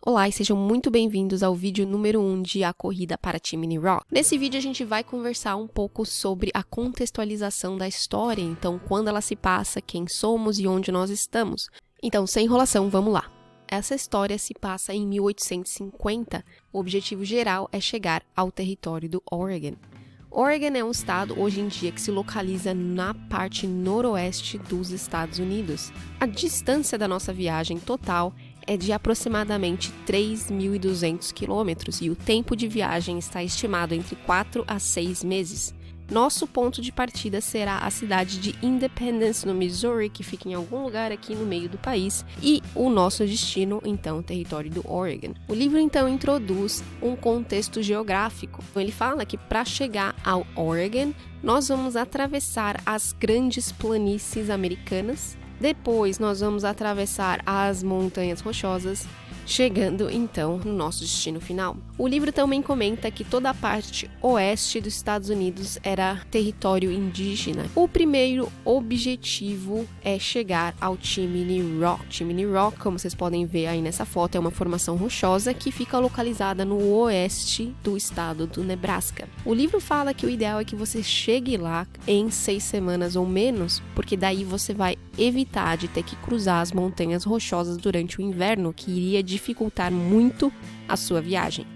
Olá e sejam muito bem-vindos ao vídeo número 1 de A Corrida para Chimney Rock. Nesse vídeo a gente vai conversar um pouco sobre a contextualização da história, então quando ela se passa, quem somos e onde nós estamos. Então, sem enrolação, vamos lá. Essa história se passa em 1850. O objetivo geral é chegar ao território do Oregon. Oregon é um estado hoje em dia que se localiza na parte noroeste dos Estados Unidos. A distância da nossa viagem total é de aproximadamente 3.200 quilômetros e o tempo de viagem está estimado entre 4 a 6 meses. Nosso ponto de partida será a cidade de Independence, no Missouri, que fica em algum lugar aqui no meio do país, e o nosso destino, então, o território do Oregon. O livro, então, introduz um contexto geográfico. Ele fala que para chegar ao Oregon, nós vamos atravessar as grandes planícies americanas. Depois, nós vamos atravessar as montanhas rochosas, chegando, então, no nosso destino final. O livro também comenta que toda a parte oeste dos Estados Unidos era território indígena. O primeiro objetivo é chegar ao Chimney Rock. Chimney Rock, como vocês podem ver aí nessa foto, é uma formação rochosa que fica localizada no oeste do estado do Nebraska. O livro fala que o ideal é que você chegue lá em 6 semanas ou menos, porque daí você vai evitar de ter que cruzar as montanhas rochosas durante o inverno, que iria dificultar muito a sua viagem.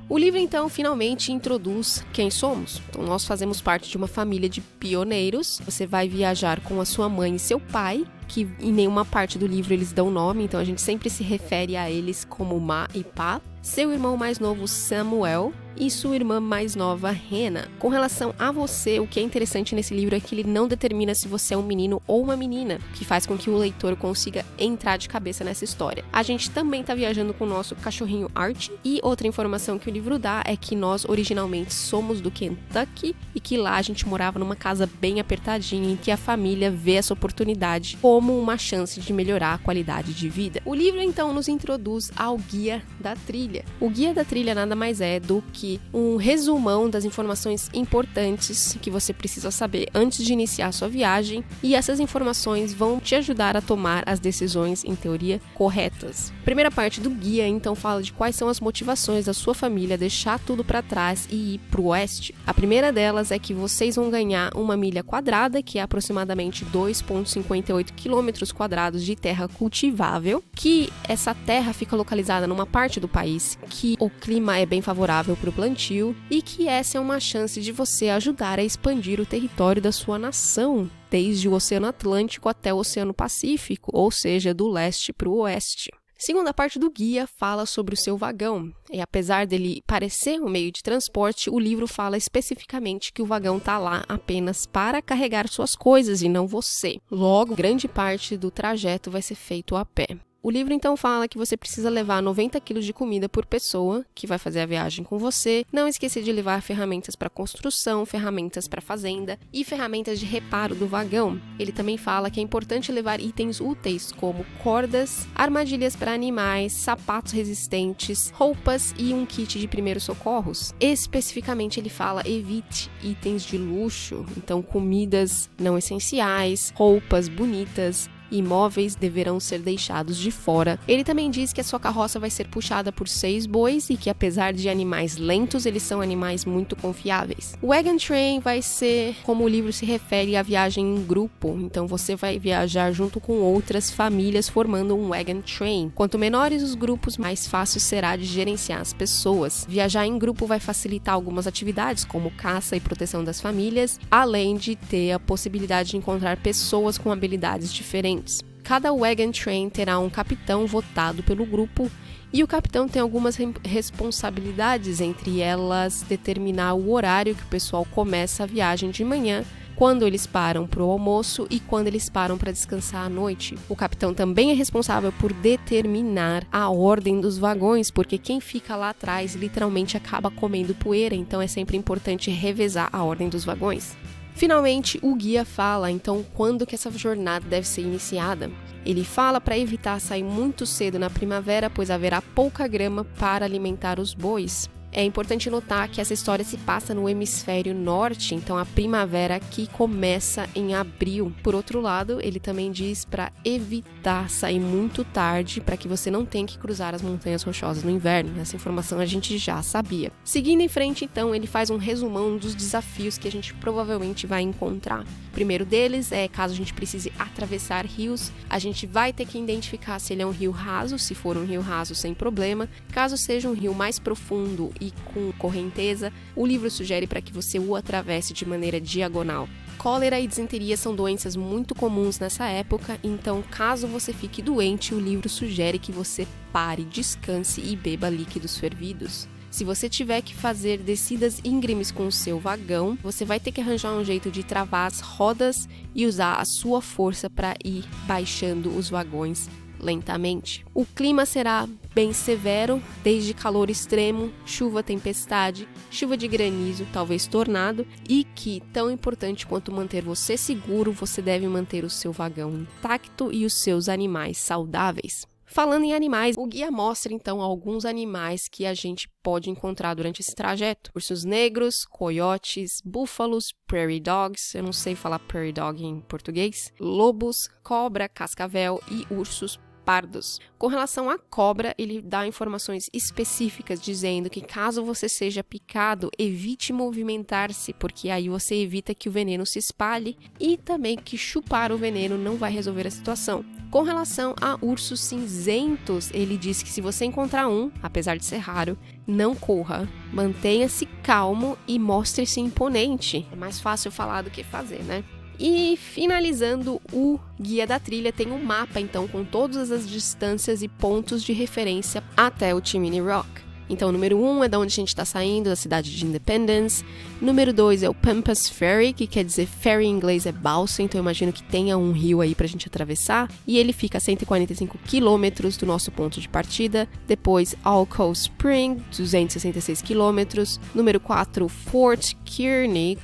O livro, então, finalmente introduz quem somos. Então, nós fazemos parte de uma família de pioneiros. Você vai viajar com a sua mãe e seu pai, que em nenhuma parte do livro eles dão nome, então a gente sempre se refere a eles como Ma e Pa. Seu irmão mais novo, Samuel, e sua irmã mais nova, Hannah. Com relação a você, o que é interessante nesse livro é que ele não determina se você é um menino ou uma menina, que faz com que o leitor consiga entrar de cabeça nessa história. A gente também está viajando com o nosso cachorrinho Archie, e outra informação que o livro dá é que nós originalmente somos do Kentucky e que lá a gente morava numa casa bem apertadinha, em que a família vê essa oportunidade como uma chance de melhorar a qualidade de vida. O livro então nos introduz ao Guia da Trilha. O Guia da Trilha nada mais é do que um resumão das informações importantes que você precisa saber antes de iniciar sua viagem, e essas informações vão te ajudar a tomar as decisões, em teoria, corretas. A primeira parte do guia então fala de quais são as motivações da sua família deixar tudo para trás e ir para o oeste. A primeira delas é que vocês vão ganhar uma milha quadrada, que é aproximadamente 2,58 quilômetros quadrados de terra cultivável, que essa terra fica localizada numa parte do país que o clima é bem favorável para o plantio e que essa é uma chance de você ajudar a expandir o território da sua nação, desde o Oceano Atlântico até o Oceano Pacífico, ou seja, do leste para o oeste. Segunda parte do guia fala sobre o seu vagão, e apesar dele parecer um meio de transporte, o livro fala especificamente que o vagão está lá apenas para carregar suas coisas e não você. Logo, grande parte do trajeto vai ser feito a pé. O livro então fala que você precisa levar 90 kg de comida por pessoa que vai fazer a viagem com você, não esquecer de levar ferramentas para construção, ferramentas para fazenda e ferramentas de reparo do vagão. Ele também fala que é importante levar itens úteis como cordas, armadilhas para animais, sapatos resistentes, roupas e um kit de primeiros socorros. Especificamente ele fala evite itens de luxo, então comidas não essenciais, roupas bonitas, imóveis deverão ser deixados de fora. Ele também diz que a sua carroça vai ser puxada por 6 bois e que, apesar de animais lentos, eles são animais muito confiáveis. O Wagon Train vai ser, como o livro se refere, a viagem em grupo. Então você vai viajar junto com outras famílias formando um Wagon Train. Quanto menores os grupos, mais fácil será de gerenciar as pessoas. Viajar em grupo vai facilitar algumas atividades, como caça e proteção das famílias, além de ter a possibilidade de encontrar pessoas com habilidades diferentes. Cada Wagon Train terá um capitão votado pelo grupo e o capitão tem algumas responsabilidades, entre elas determinar o horário que o pessoal começa a viagem de manhã, quando eles param para o almoço e quando eles param para descansar à noite. O capitão também é responsável por determinar a ordem dos vagões, porque quem fica lá atrás literalmente acaba comendo poeira, então é sempre importante revezar a ordem dos vagões. Finalmente, o guia fala, então, quando que essa jornada deve ser iniciada. Ele fala para evitar sair muito cedo na primavera, pois haverá pouca grama para alimentar os bois. É importante notar que essa história se passa no hemisfério norte, então a primavera aqui começa em abril. Por outro lado, ele também diz para evitar sair muito tarde, para que você não tenha que cruzar as montanhas rochosas no inverno. Essa informação a gente já sabia. Seguindo em frente, então, ele faz um resumão dos desafios que a gente provavelmente vai encontrar. O primeiro deles é, caso a gente precise atravessar rios, a gente vai ter que identificar se ele é um rio raso, se for um rio raso sem problema. Caso seja um rio mais profundo e com correnteza, o livro sugere para que você o atravesse de maneira diagonal. Cólera e disenteria são doenças muito comuns nessa época, então caso você fique doente, o livro sugere que você pare, descanse e beba líquidos fervidos. Se você tiver que fazer descidas íngremes com o seu vagão, você vai ter que arranjar um jeito de travar as rodas e usar a sua força para ir baixando os vagões lentamente. O clima será bem severo, desde calor extremo, chuva, tempestade, chuva de granizo, talvez tornado, e que, tão importante quanto manter você seguro, você deve manter o seu vagão intacto e os seus animais saudáveis. Falando em animais, o guia mostra então alguns animais que a gente pode encontrar durante esse trajeto. Ursos negros, coiotes, búfalos, prairie dogs, eu não sei falar prairie dog em português, lobos, cobra, cascavel e ursos pardos. Com relação à cobra, ele dá informações específicas dizendo que caso você seja picado, evite movimentar-se, porque aí você evita que o veneno se espalhe e também que chupar o veneno não vai resolver a situação. Com relação a ursos cinzentos, ele diz que se você encontrar um, apesar de ser raro, não corra, mantenha-se calmo e mostre-se imponente. É mais fácil falar do que fazer, né? E finalizando o guia da trilha, tem um mapa então com todas as distâncias e pontos de referência até o Chimney Rock. Então, o número 1 é da onde a gente está saindo, da cidade de Independence. Número 2 é o Pampas Ferry, que quer dizer ferry em inglês é balsa, então eu imagino que tenha um rio aí pra gente atravessar. E ele fica a 145 quilômetros do nosso ponto de partida. Depois, Alco Spring, 266 quilômetros. Número 4, Fort Kearney,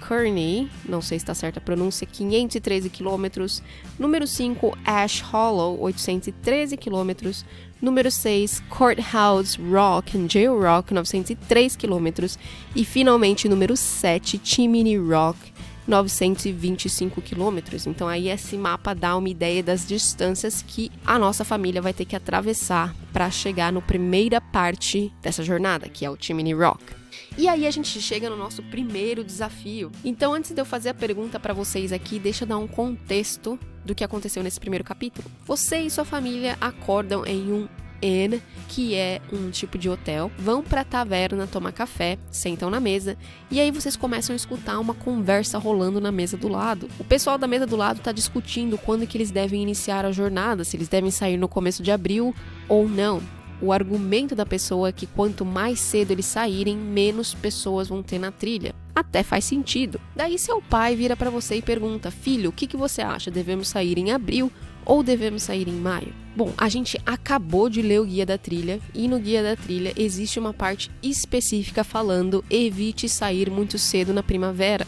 não sei se está certa a pronúncia, 513 quilômetros. Número 5, Ash Hollow, 813 quilômetros. Número 6, Courthouse Rock and Jail Rock, 903 quilômetros. E finalmente, número 7, Chimney Rock, 925 quilômetros. Então aí esse mapa dá uma ideia das distâncias que a nossa família vai ter que atravessar para chegar na primeira parte dessa jornada, que é o Chimney Rock. E aí a gente chega no nosso primeiro desafio. Então, antes de eu fazer a pergunta para vocês aqui, deixa eu dar um contexto do que aconteceu nesse primeiro capítulo. Você e sua família acordam em um inn, que é um tipo de hotel, vão pra taverna tomar café, sentam na mesa, e aí vocês começam a escutar uma conversa rolando na mesa do lado. O pessoal da mesa do lado tá discutindo quando que eles devem iniciar a jornada, se eles devem sair no começo de abril ou não. O argumento da pessoa é que quanto mais cedo eles saírem, menos pessoas vão ter na trilha. Até faz sentido. Daí seu pai vira pra você e pergunta: filho, o que você acha? Devemos sair em abril ou devemos sair em maio? Bom, a gente acabou de ler o Guia da Trilha e no Guia da Trilha existe uma parte específica falando: evite sair muito cedo na primavera.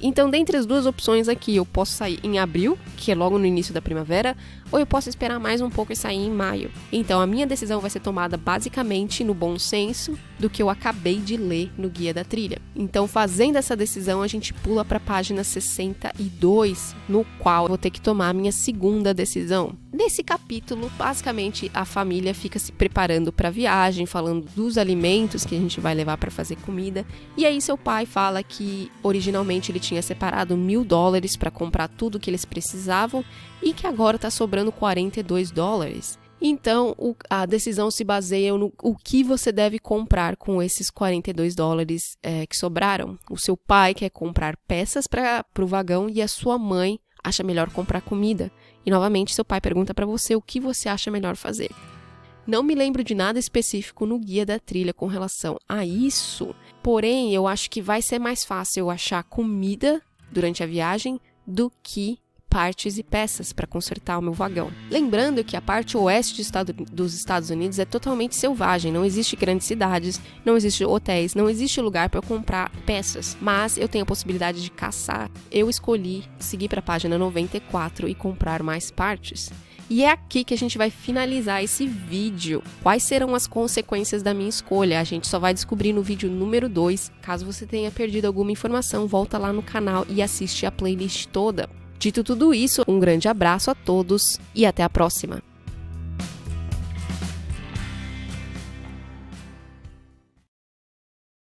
Então, dentre as duas opções aqui, eu posso sair em abril, que é logo no início da primavera, ou eu posso esperar mais um pouco e sair em maio. Então, a minha decisão vai ser tomada basicamente no bom senso do que eu acabei de ler no Guia da Trilha. Então, fazendo essa decisão, a gente pula para a página 62, no qual eu vou ter que tomar a minha segunda decisão. Nesse capítulo, basicamente, a família fica se preparando para a viagem, falando dos alimentos que a gente vai levar para fazer comida. E aí seu pai fala que originalmente ele tinha separado $1.000 para comprar tudo que eles precisavam e que agora está sobrando $42. Então, a decisão se baseia no o que você deve comprar com esses $42 que sobraram. O seu pai quer comprar peças para o vagão e a sua mãe acha melhor comprar comida. E novamente seu pai pergunta para você o que você acha melhor fazer. Não me lembro de nada específico no Guia da Trilha com relação a isso, porém eu acho que vai ser mais fácil eu achar comida durante a viagem do que partes e peças para consertar o meu vagão. Lembrando que a parte oeste dos Estados Unidos é totalmente selvagem, não existe grandes cidades, não existe hotéis, não existe lugar para eu comprar peças, mas eu tenho a possibilidade de caçar. Eu escolhi seguir para a página 94 e comprar mais partes. E é aqui que a gente vai finalizar esse vídeo. Quais serão as consequências da minha escolha? A gente só vai descobrir no vídeo número 2. Caso você tenha perdido alguma informação, volta lá no canal e assiste a playlist toda. Dito tudo isso, um grande abraço a todos e até a próxima!